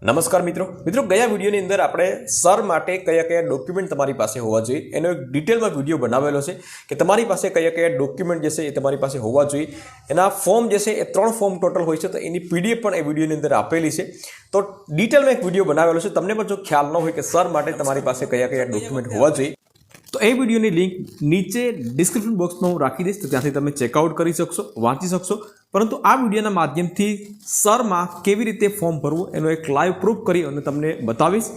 નમસ્કાર મિત્રો ગયા વિડીયોની અંદર આપણે સર માટે કયા કયા ડોક્યુમેન્ટ તમારી પાસે હોવા જોઈએ એનો એક ડિટેલમાં વિડીયો બનાવેલો છે કે તમારી પાસે કયા કયા ડોક્યુમેન્ટ જે છે એ તમારી પાસે હોવા જોઈએ। એના ફોર્મ જે છે એ 3 ફોર્મ ટોટલ હોય છે, તો એની પીડીએફ પણ એ વિડીયોની અંદર આપેલી છે। તો ડિટેલમાં એક વિડીયો બનાવેલો છે, તમને પણ જો ખ્યાલ ન હોય કે સર માટે તમારી પાસે કયા કયા ડોક્યુમેન્ટ હોવા જોઈએ તો એ વિડીયોની લિંક નીચે ડિસ્ક્રિપ્શન બોક્સમાં હું રાખી દઈશ, તો ત્યાંથી તમે ચેકઆઉટ કરી શકશો, વાંચી શકશો। પરંતુ આ વિડીયોના માધ્યમથી સરમાં કેવી રીતે ફોર્મ ભરવું એનો એક લાઈવ પ્રૂફ કરી અને તમને બતાવીશ,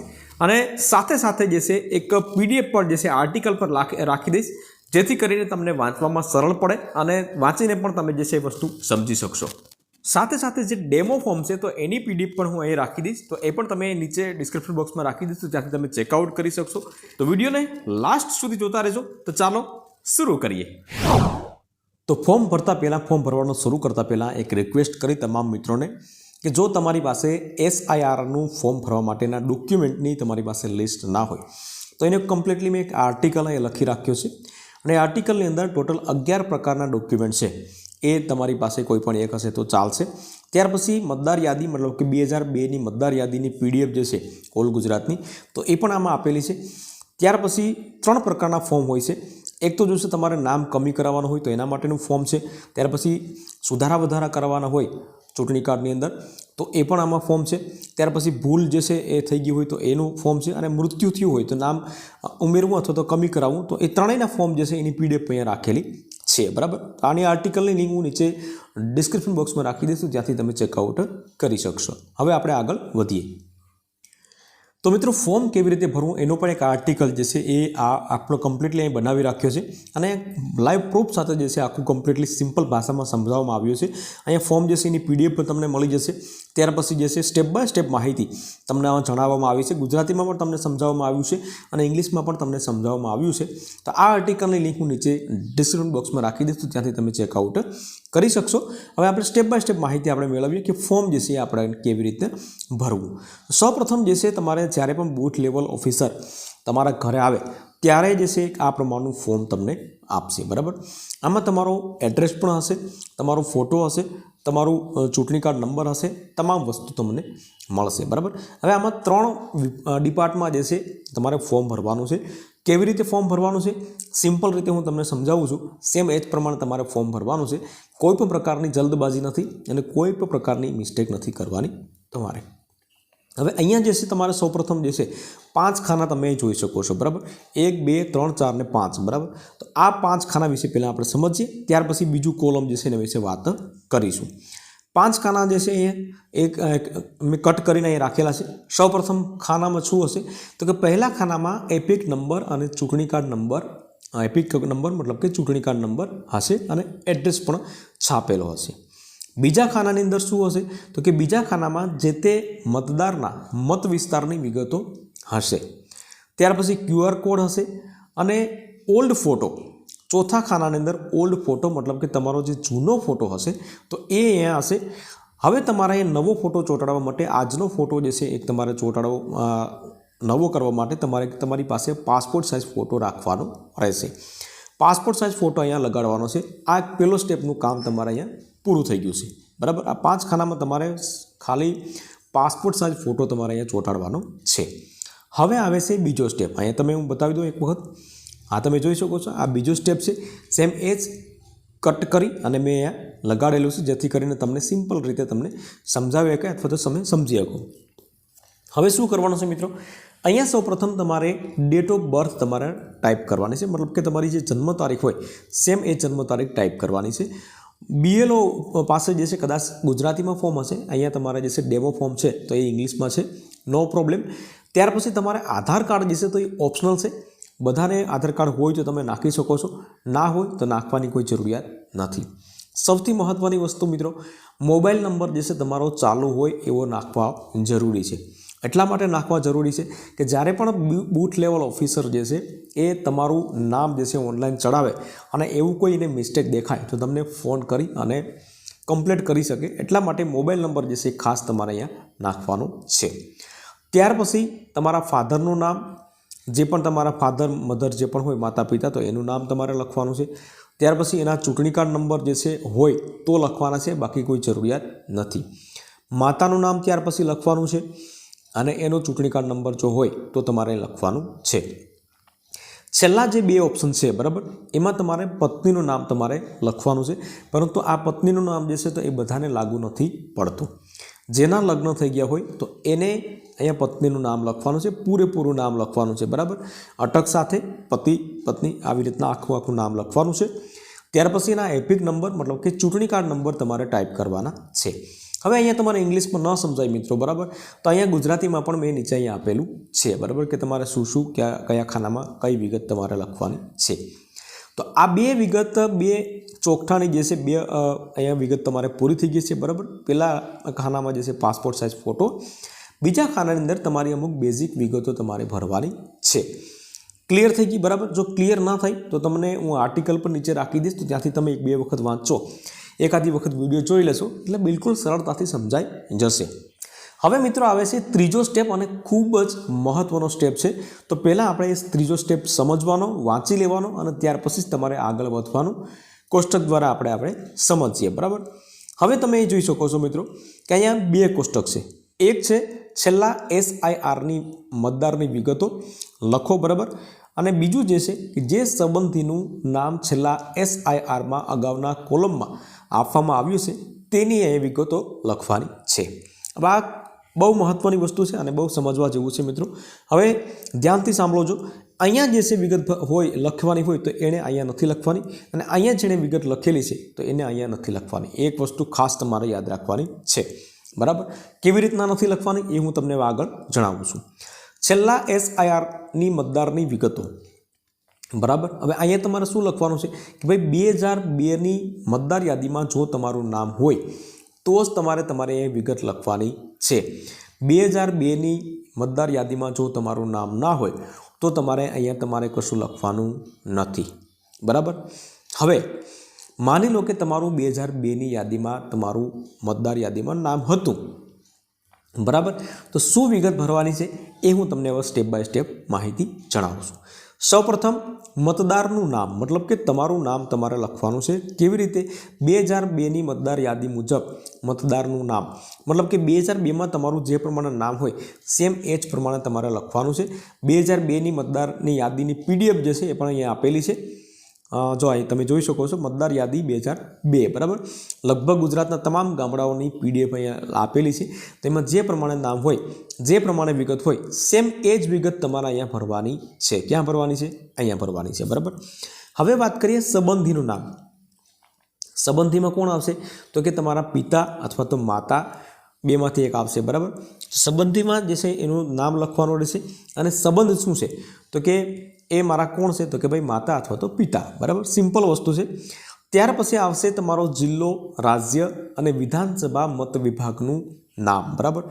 અને સાથે સાથે જે છે એક પીડીએફ પર જે છે આર્ટિકલ પર રાખી દઈશ, જેથી કરીને તમને વાંચવામાં સરળ પડે અને વાંચીને પણ તમે જે છે એ વસ્તુ સમજી શકશો। સાથે સાથે જે ડેમો ફોર્મ છે તો એની પીડીએફ પણ હું અહીં રાખી દઈશ, તો એ પણ તમે નીચે ડિસ્ક્રિપ્શન બોક્સમાં રાખી દઈશ, તો ત્યાંથી તમે ચેકઆઉટ કરી શકશો। તો વિડીયોને લાસ્ટ સુધી જોતા રહેજો। તો ચાલો શરૂ કરીએ। તો ફોર્મ ભરતા પહેલાં, ફોર્મ ભરવાનું શરૂ કરતાં પહેલાં એક રિક્વેસ્ટ કરી તમામ મિત્રોને કે જો તમારી પાસે SIRનું ફોર્મ ભરવા માટેના ડોક્યુમેન્ટની તમારી પાસે લિસ્ટ ના હોય તો એને કમ્પ્લીટલી મેં એક આર્ટિકલ અહીં લખી રાખ્યો છે, અને આર્ટિકલની અંદર ટોટલ 11 પ્રકારના ડોક્યુમેન્ટ છે, એ તમારી પાસે કોઈ પણ એક હશે તો ચાલશે। ત્યાર પછી મતદાર યાદી, મતલબ કે 2002ની મતદાર યાદીની પીડીએફ જે છે ઓલ ગુજરાતની, તો એ પણ આમાં આપેલી છે। ત્યાર પછી 3 પ્રકારના ફોર્મ હોય છે। એક તો જોશે તમારે નામ કમી કરાવવાનું હોય તો એના માટેનું ફોર્મ છે। ત્યાર પછી સુધારા વધારા કરવાના હોય ચૂંટણી કાર્ડની અંદર તો એ પણ આમાં ફોર્મ છે। ત્યાર પછી ભૂલ જે છે એ થઈ ગઈ હોય તો એનું ફોર્મ છે, અને મૃત્યુ થયું હોય તો નામ ઉમેરવું અથવા તો કમી કરાવવું, તો એ ત્રણેયના ફોર્મ જે છે એની પીડીએફ અહીંયા રાખેલી છે, બરાબર। આની આર્ટિકલની લિંક હું નીચે ડિસ્ક્રિપ્શન બોક્સમાં રાખી દઈશું, જ્યાંથી તમે ચેકઆઉટ કરી શકશો। હવે આપણે આગળ વધીએ। તો મિત્રો ફોર્મ કેવી રીતે ભરવું એનો પણ એક આર્ટિકલ જે છે એ આપણો કમ્પ્લીટલી અહીં બનાવી રાખ્યો છે, અને લાઈવ પ્રૂફ સાથે જે છે આખું કમ્પ્લીટલી સિમ્પલ ભાષામાં સમજાવવામાં આવ્યું છે। અહીંયા ફોર્મ જે છે એની પીડીએફ પણ તમને મળી જશે। ત્યાર પછી જે છે સ્ટેપ બાય સ્ટેપ માહિતી તમને આમાં જણાવવામાં આવી છે, ગુજરાતીમાં પણ તમને સમજાવવામાં આવ્યું છે અને ઇંગ્લિશમાં પણ તમને સમજાવવામાં આવ્યું છે। તો આ આર્ટિકલની લિંક હું નીચે ડિસ્ક્રિપ્શન બોક્સમાં રાખી દઈશ, તો ત્યાંથી તમે ચેકઆઉટ કરી શકશો। હવે આપણે સ્ટેપ બાય સ્ટેપ માહિતી આપણે મેળવીએ કે ફોર્મ જે છે એ આપણે કેવી રીતે ભરવું। સૌપ્રથમ જે છે તમારે જ્યારે પણ બૂથ લેવલ ઓફિસર તમારા ઘરે આવે ત્યારે જે છે આ પ્રમાણનું ફોર્મ તમને આપશે, બરાબર। આમાં તમારો એડ્રેસ પણ હશે, તમારો ફોટો હશે, તમારું ચૂંટણી કાર્ડ નંબર હશે, તમામ વસ્તુ તમને મળશે, બરાબર। હવે આમાં 3 ડિપાર્ટમાં જે છે તમારે ફોર્મ ભરવાનું છે। કેવી રીતે ફોર્મ ભરવાનું છે સિમ્પલ રીતે હું તમને સમજાવું છું, સેમ એ જ પ્રમાણે તમારે ફોર્મ ભરવાનું છે। કોઈ પણ પ્રકારની જલ્દબાજી નથી અને કોઈ પણ પ્રકારની મિસ્ટેક નથી કરવાની તમારે। હવે અહીંયા જે છે તમારે સૌપ્રથમ જે છે 5 ખાના તમે જોઈ શકો છો, બરાબર। 1 2 3 4 ને 5, બરાબર। તો આ 5 ખાના વિશે પહેલાં આપણે સમજીએ, ત્યાર પછી બીજું કોલમ જે છે એના વિશે વાત કરીશું। 5 ખાના જે છે એ મેં કટ કરીને અહીં રાખેલા છે। સૌપ્રથમ ખાનામાં શું હશે તો કે પહેલા ખાનામાં એપિક નંબર અને ચૂંટણી કાર્ડ નંબર, એપિક નંબર મતલબ કે ચૂંટણી કાર્ડ નંબર હશે, અને એડ્રેસ પણ છાપેલો હશે। બીજા ખાનાની અંદર શું હશે તો કે બીજા ખાનામાં જે તે મતદારના મત વિસ્તારની વિગતો હશે। ત્યાર પછી QR કોડ હશે અને ઓલ્ડ ફોટો। ચોથા ખાનાની અંદર ઓલ્ડ ફોટો મતલબ કે તમારો જે જૂનો ફોટો હશે તો એ અહીંયા હશે। હવે તમારે એ નવો ફોટો ચોંટાડવા માટે આજનો ફોટો જે છે એક તમારે ચોંટાડવો, નવો કરવા માટે તમારી પાસે પાસપોર્ટ સાઇઝ ફોટો રાખવાનો રહેશે। પાસપોર્ટ સાઇઝ ફોટો અહીંયા લગાડવાનો છે। આ પહેલો સ્ટેપનું કામ તમારે અહીંયા પૂરું થઈ ગયું છે, બરાબર। આ 5 ખાનામાં તમારે ખાલી પાસપોર્ટ સાઇઝ ફોટો તમારે અહીંયા ચોંટાડવાનો છે। હવે આવે છે બીજો સ્ટેપ, અહીંયા તમે હું બતાવી દઉં એક વખત, આ તમે જોઈ શકો છો આ બીજો સ્ટેપ છે। સેમ એ જ કટ કરી અને મેં અહીંયા લગાડેલું છે, જેથી કરીને તમને સિમ્પલ રીતે તમને સમજાવી શકે અથવા તો તમે સમજી શકો। હવે શું કરવાનું છે મિત્રો, અહીંયા સૌપ્રથમ તમારે ડેટ ઓફ બર્થ તમારે ટાઈપ કરવાની છે, મતલબ કે તમારી જે જન્મ તારીખ હોય સેમ એ જન્મ તારીખ ટાઈપ કરવાની છે। BLO પાસે જે છે કદાચ ગુજરાતીમાં ફોર્મ હશે, અહીંયા તમારે જે છે ડેમો ફોર્મ છે તો એ ઇંગ્લિશમાં છે, નો પ્રોબ્લેમ। ત્યાર પછી તમારે આધાર કાર્ડ જે છે તો એ ઓપ્શનલ છે, બધાને આધાર કાર્ડ હોય તો તમે નાખી શકો છો, ના હોય તો નાખવાની કોઈ જરૂરિયાત નથી। સૌથી મહત્ત્વની વસ્તુ મિત્રો, મોબાઈલ નંબર જે છે તમારો ચાલુ હોય એવો નાખવા જરૂરી છે। એટલા માટે નાખવા જરૂરી છે કે જ્યારે પણ બૂથ લેવલ ઓફિસર જે છે એ તમારું નામ જે છે ઓનલાઈન ચડાવે અને એવું કોઈ એને મિસ્ટેક દેખાય તો તમને ફોન કરી અને કમ્પ્લેટ કરી શકે, એટલા માટે મોબાઈલ નંબર જે છે ખાસ તમારે અહીંયા નાખવાનો છે। ત્યાર પછી તમારા ફાધરનું નામ, જે પણ તમારા ફાધર મધર જે પણ હોય માતા પિતા, તો એનું નામ તમારે લખવાનું છે। ત્યાર પછી એના ચૂંટણી કાર્ડ નંબર જે છે હોય તો લખવાના છે, બાકી કોઈ જરૂરિયાત નથી। માતાનું નામ ત્યાર પછી લખવાનું છે। અને એનો ચૂંટણી કાર્ડ નંબર જો હોય તો તમારે લખવાનું છે. છેલ્લા જે બે ઓપ્શન છે બરાબર, એમાં તમારે પત્નીનું નામ તમારે લખવાનું છે, પરંતુ આ પત્નીનું નામ જે છે તો એ બધાને લાગુ નથી પડતું. જેના લગ્ન થઈ ગયા હોય તો એને અહીંયા પત્નીનું નામ લખવાનું છે, પૂરેપૂરું નામ લખવાનું છે બરાબર, અટક સાથે પતિ પત્ની આવી રીતના આખું નામ લખવાનું છે. ત્યાર પછી એના એપિક નંબર મતલબ કે ચૂંટણી કાર્ડ નંબર તમારે ટાઈપ કરવાના છે. હવે અહીંયા તમારે ઇંગ્લિશમાં ન સમજાય મિત્રો બરાબર, તો અહીંયા ગુજરાતીમાં પણ મેં નીચે અહીંયા આપેલું છે બરાબર, કે તમારે શું કયા ખાનામાં કઈ વિગત તમારે લખવાની છે. તો આ બે વિગત બે ચોકઠાની જે છે બે અહીંયા વિગત તમારે પૂરી થઈ ગઈ છે બરાબર. પહેલા ખાનામાં જે છે પાસપોર્ટ સાઇઝ ફોટો, બીજા ખાનાની અંદર તમારી અમુક બેઝિક વિગતો તમારે ભરવાની છે. ક્લિયર થઈ ગઈ બરાબર. જો ક્લિયર ના થાય તો તમને હું આર્ટિકલ પર નીચે રાખી દઈશ, તો ત્યાંથી તમે એક બે વખત વાંચો, એકાદી વખત વિડીયો જોઈ લેશો એટલે બિલકુલ સરળતાથી સમજાઈ જશે. હવે મિત્રો આવે છે ત્રીજો સ્ટેપ, અને ખૂબ જ મહત્વનો સ્ટેપ છે. તો પહેલાં આપણે એ ત્રીજો સ્ટેપ સમજવાનો, વાંચી લેવાનો, અને ત્યાર પછી જ તમારે આગળ વધવાનું કોષ્ટક દ્વારા આપણે સમજીએ બરાબર. હવે તમે એ જોઈ શકો છો મિત્રો કે અહીંયા બે કોષ્ટક છે. એક છે છેલ્લા SIRની મતદારની વિગતો લખો બરાબર, અને બીજું જે છે કે જે સંબંધીનું નામ છેલ્લા SIRમાં અગાઉના કોલમમાં આપવામાં આવ્યું છે તેની એ વિગતો લખવાની છે. હવે આ બહુ મહત્ત્વની વસ્તુ છે અને બહુ સમજવા જેવું છે મિત્રો. હવે ધ્યાનથી સાંભળો. અહીંયા જે છે વિગત હોય લખવાની હોય તો એણે અહીંયા નથી લખવાની, અને અહીંયા જેણે વિગત લખેલી છે તો એને અહીંયા નથી લખવાની. એક વસ્તુ ખાસ તમારે યાદ રાખવાની છે બરાબર. કેવી રીતના નથી લખવાની એ હું તમને આગળ જણાવું છું. છેલ્લા SIRની મતદારની વિગતો બરાબર. હવે અહીંયા તમારે શું લખવાનું છે કે ભાઈ 2002ની મતદાર યાદીમાં જો તમારું નામ હોય તો જ તમારે એ વિગત લખવાની છે. 2002ની મતદાર યાદીમાં જો તમારું નામ ના હોય તો તમારે કશું લખવાનું નથી બરાબર. હવે માની લો કે તમારું 2002ની યાદીમાં તમારું મતદાર યાદીમાં નામ હતું બરાબર, તો શું વિગત ભરવાની છે એ હું તમને હવે સ્ટેપ બાય સ્ટેપ માહિતી જણાવું છું. સૌપ્રથમ મતદારનું નામ, મતલબ કે તમારું નામ તમારે લખવાનું છે. કેવી રીતે? 2002ની મતદાર યાદી મુજબ મતદારનું નામ મતલબ કે 2002માં તમારું જે પ્રમાણે નામ હોય સેમ એ જ પ્રમાણે તમારે લખવાનું છે. 2002ની મતદારની યાદીની PDF જે છે એ પણ અહીંયા આપેલી છે. જો અહીં તમે જોઈ શકો છો મતદાર યાદી 2002 બરાબર. લગભગ ગુજરાતના તમામ ગામડાઓની PDF અહીંયા આપેલી છે. તેમાં જે પ્રમાણે નામ હોય, જે પ્રમાણે વિગત હોય સેમ એ જ વિગત તમારે અહીંયા ભરવાની છે. ક્યાં ભરવાની છે? અહીંયા ભરવાની છે બરાબર. હવે વાત કરીએ સંબંધીનું નામ. સંબંધીમાં કોણ આવશે? તો કે તમારા પિતા અથવા તો માતા, બેમાંથી એક આવશે બરાબર. સંબંધીમાં જે છે એનું નામ લખવાનું રહેશે. અને સંબંધ શું છે? તો કે એ મારા કોણ છે? તો કે ભાઈ માતા અથવા તો પિતા બરાબર. સિમ્પલ વસ્તુ છે. ત્યાર પછી આવશે તમારો જિલ્લો, રાજ્ય અને વિધાનસભા મત વિભાગનું નામ બરાબર.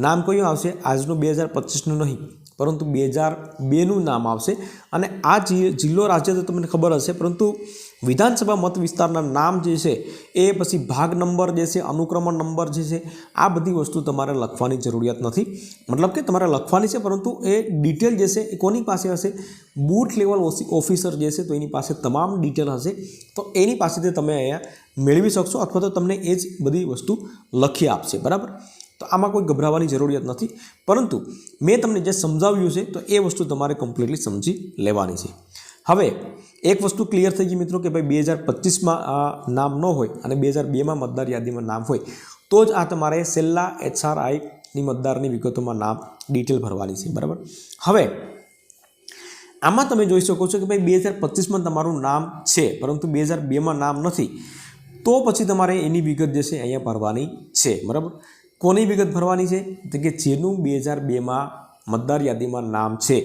નામ કયું આવશે? આજનું 2025નું નહીં, પરંતુ 2002નું નામ આવશે. અને આ જિલ્લો, રાજ્ય તો તમને ખબર હશે, પરંતુ વિધાનસભા મત વિસ્તારના નામ જે છે એ પછી ભાગ નંબર જે છે, અનુક્રમણ નંબર જે છે, આ બધી વસ્તુ તમારે લખવાની જરૂરિયાત નથી. મતલબ કે તમારે લખવાની છે, પરંતુ એ ડિટેલ જે છે એ કોની પાસે હશે? બૂથ લેવલ ઓફિસર જે છે તો એની પાસે તમામ ડિટેલ હશે. તો એની પાસેથી તમે અહીંયા મેળવી શકશો, અથવા તો તમને એ જ બધી વસ્તુ લખી આપશે બરાબર. તો આમાં કોઈ ગભરાવાની જરૂરિયાત નથી, પરંતુ મેં તમને જે સમજાવ્યું છે તો એ વસ્તુ તમારે કમ્પ્લીટલી સમજી લેવાની છે. હવે એક વસ્તુ ક્લિયર થઈ ગઈ મિત્રો કે ભાઈ 2025માં આ નામ ન હોય અને 2002માં મતદાર યાદીમાં નામ હોય તો જ આ તમારે છેલ્લા SRIની મતદારની વિગતોમાં નામ ડિટેલ ભરવાની છે બરાબર. હવે આમાં તમે જોઈ શકો છો કે ભાઈ 2025માં તમારું નામ છે, પરંતુ 2002માં નામ નથી, તો પછી તમારે એની વિગત જે છે અહીંયા ભરવાની છે બરાબર. કોની વિગત ભરવાની છે? તો કે જેનું 2002માં મતદાર યાદીમાં નામ છે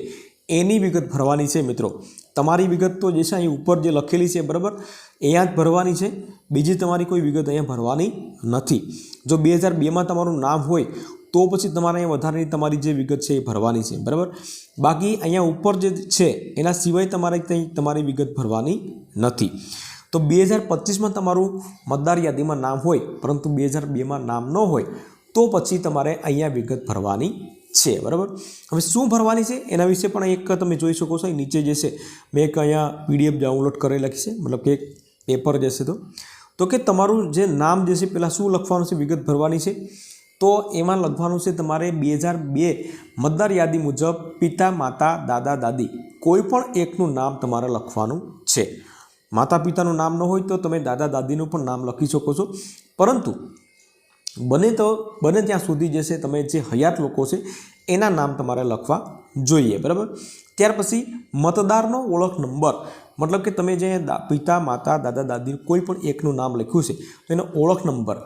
એની વિગત ભરવાની છે મિત્રો. તમારી વિગત તો જે છે અહીં ઉપર જે લખેલી છે બરાબર, અહીંયા જ ભરવાની છે. બીજી તમારી કોઈ વિગત અહીંયા ભરવાની નથી. જો 2002માં તમારું નામ હોય તો પછી તમારે અહીંયા વધારાની તમારી જે વિગત છે એ ભરવાની છે બરાબર. બાકી અહીંયા ઉપર જે છે એના સિવાય તમારે કંઈ તમારી વિગત ભરવાની નથી. તો 2025માં તમારું મતદાર યાદીમાં નામ હોય, પરંતુ 2002માં નામ ન હોય તો પછી તમારે અહીંયા વિગત ભરવાની છે બરાબર. હવે શું ભરવાની છે એના વિશે પણ એક તમે જોઈ શકો છો. નીચે જે છે મેં એક અહીંયા PDF ડાઉનલોડ કરેલી છે, મતલબ કે એક પેપર જે છે તો કે તમારું જે નામ જે છે પહેલાં શું લખવાનું છે? વિગત ભરવાની છે. તો એમાં લખવાનું છે તમારે 2002 મતદાર યાદી મુજબ પિતા માતા દાદા દાદી કોઈ પણ એકનું નામ તમારે લખવાનું છે. માતા પિતાનું નામ ન હોય તો તમે દાદા દાદીનું પણ નામ લખી શકો છો, પરંતુ બને ત્યાં સુધી જે છે તમે જે હયાત લોકો છે એના નામ તમારે લખવા જોઈએ. બરાબર. ત્યાર પછી મતદારનો ઓળખ નંબર, મતલબ કે તમે જે પિતા માતા દાદા દાદી કોઈ પણ એકનું નામ લખ્યું છે તો એનો ઓળખ નંબર,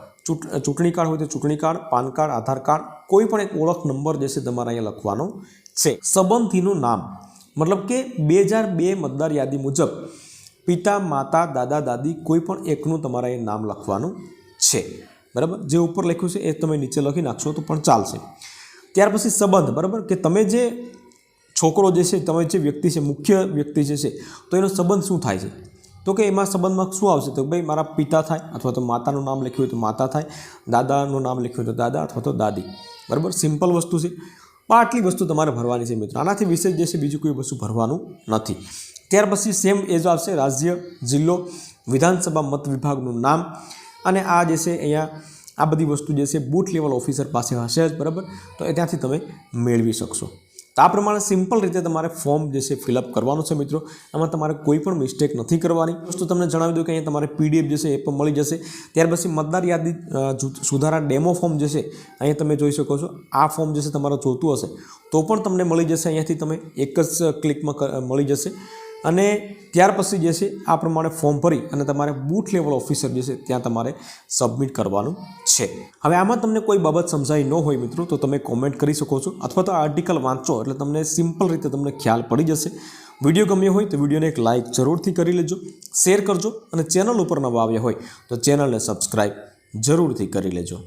ચૂંટણી કાર્ડ હોય તો ચૂંટણી કાર્ડ, પાન કાર્ડ, આધાર કાર્ડ, કોઈ પણ એક ઓળખ નંબર જે છે તમારે અહીંયા લખવાનો છે. સંબંધીનું નામ, મતલબ કે 2002 મતદાર યાદી મુજબ પિતા માતા દાદા દાદી કોઈ પણ એકનું તમારે અહીં નામ લખવાનું છે. બરાબર. જે ઉપર લખ્યું છે એ તમે નીચે લખી નાખશો તો પણ ચાલશે. ત્યાર પછી સંબંધ, બરાબર, કે તમે જે છોકરો જે છે, તમે જે વ્યક્તિ છે, મુખ્ય વ્યક્તિ જે છે, તો એનો સંબંધ શું થાય છે? તો કે એમાં સંબંધમાં શું આવશે? તો ભાઈ મારા પિતા થાય, અથવા તો માતાનું નામ લખ્યું હોય તો માતા થાય, દાદાનું નામ લખ્યું હોય તો દાદા અથવા તો દાદી. બરાબર. સિમ્પલ વસ્તુ છે, પણ આટલી વસ્તુ તમારે ભરવાની છે મિત્રો. આનાથી વિશેષ જે છે બીજું કોઈ વસ્તુ ભરવાનું નથી. ત્યાર પછી સેમ એજ આવશે રાજ્ય, જિલ્લો, વિધાનસભા મત વિભાગનું નામ, અને આ જે છે અહીંયા આ બધી વસ્તુ જે છે બૂથ લેવલ ઓફિસર પાસે હશે જ. બરાબર. તો એ ત્યાંથી તમે મેળવી શકશો. તો આ પ્રમાણે સિમ્પલ રીતે તમારે ફોર્મ જે છે ફિલઅપ કરવાનું છે મિત્રો. આમાં તમારે કોઈ પણ મિસ્ટેક નથી કરવાની. વસ્તુ તમને જણાવી દઉં કે અહીંયા તમારે PDF જે છે એ પણ મળી જશે. ત્યાર પછી મતદાર યાદી સુધારા ડેમો ફોર્મ જે છે અહીંયા તમે જોઈ શકો છો. આ ફોર્મ જે છે તમારે જોતું હશે તો પણ તમને મળી જશે. અહીંયાથી તમે એક જ ક્લિકમાં મળી જશે. અને ત્યાર પછી જે છે આ પ્રમાણે ફોર્મ ભરી અને તમારે બૂથ લેવલ ઓફિસર જે છે ત્યાં તમારે સબમિટ કરવાનું છે. હવે આમાં તમને કોઈ બાબત સમજાઈ ન હોય મિત્રો તો તમે કોમેન્ટ કરી શકો છો, અથવા તો આ આર્ટિકલ વાંચો એટલે તમને સિમ્પલ રીતે તમને ખ્યાલ પડી જશે. વિડીયો ગમ્યો હોય તો વિડીયોને એક લાઇક જરૂરથી કરી લેજો, શેર કરજો, અને ચેનલ ઉપર નવા આવ્યા હોય તો ચેનલને સબસ્ક્રાઈબ જરૂરથી કરી લેજો.